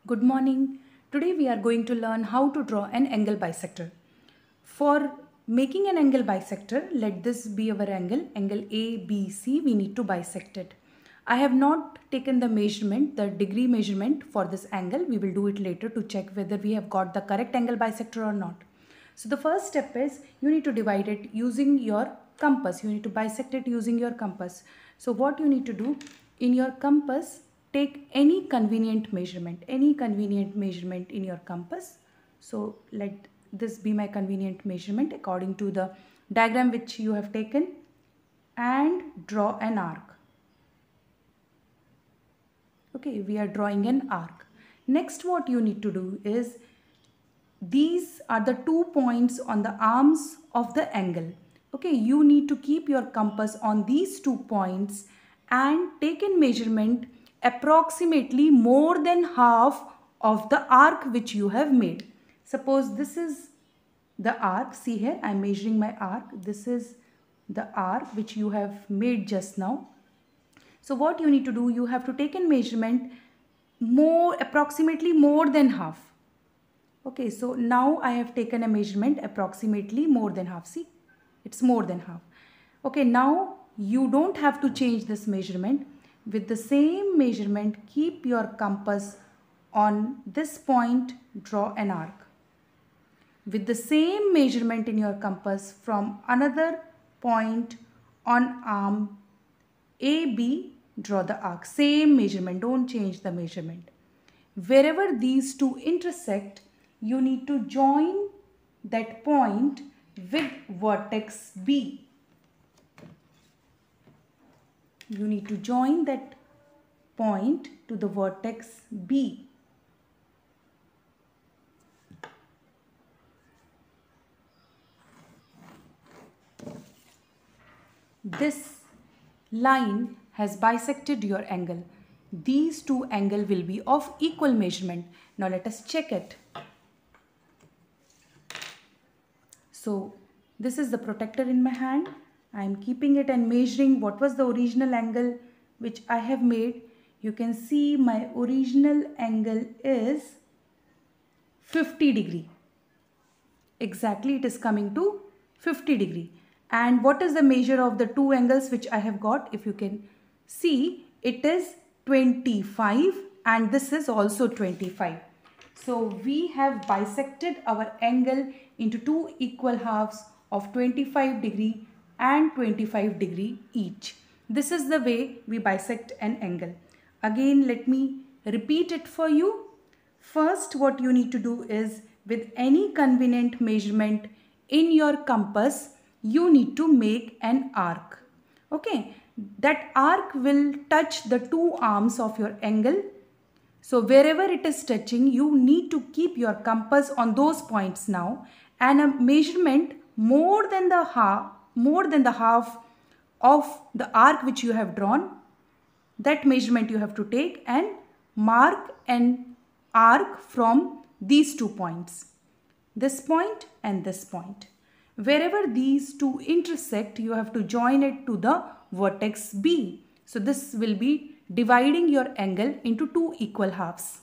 Good morning. Today we are going to learn how to draw an angle bisector. For making an angle bisector, let this be our angle ABC, we need to bisect it. I have not taken the measurement, the degree measurement for this angle. We will do it later to check whether we have got the correct angle bisector or not. So the first step is you need to divide it using your compass. You need to bisect it using your compass. So what you need to do, in your compass, take any convenient measurement in your compass. So let this be my convenient measurement according to the diagram which you have taken, and draw an arc. Okay, we are drawing an arc. Next, what you need to do is, these are the 2 points on the arms of the angle. Okay, you need to keep your compass on these 2 points and take in measurement approximately more than half of the arc which you have made. Suppose this is the arc. See here, I am measuring my arc. This is the arc which you have made just now. So what you need to do, you have to take in measurement approximately more than half. Okay, so now I have taken a measurement approximately more than half. See, it's more than half. Okay, now you don't have to change this measurement. With the same measurement, keep your compass on this point, draw an arc. With the same measurement in your compass from another point on arm AB, draw the arc. Same measurement, don't change the measurement. Wherever these two intersect, you need to join that point with vertex B. You need to join that point to the vertex B. This line has bisected your angle. These two angles will be of equal measurement. Now let us check it. So this is the protractor in my hand. I am keeping it and measuring what was the original angle which I have made. You can see my original angle is 50 degree. Exactly, it is coming to 50 degree. And what is the measure of the two angles which I have got? If you can see, it is 25 and this is also 25. So we have bisected our angle into two equal halves of 25 degree and 25 degree each. This is the way we bisect an angle. Again, let me repeat it for you. First, what you need to do is, with any convenient measurement in your compass, you need to make an arc. Okay, that arc will touch the two arms of your angle. So wherever it is touching, you need to keep your compass on those points now, and a measurement more than the half of the arc which you have drawn, that measurement you have to take and mark an arc from these 2 points, this point and this point. Wherever these two intersect, you have to join it to the vertex B. So this will be dividing your angle into two equal halves.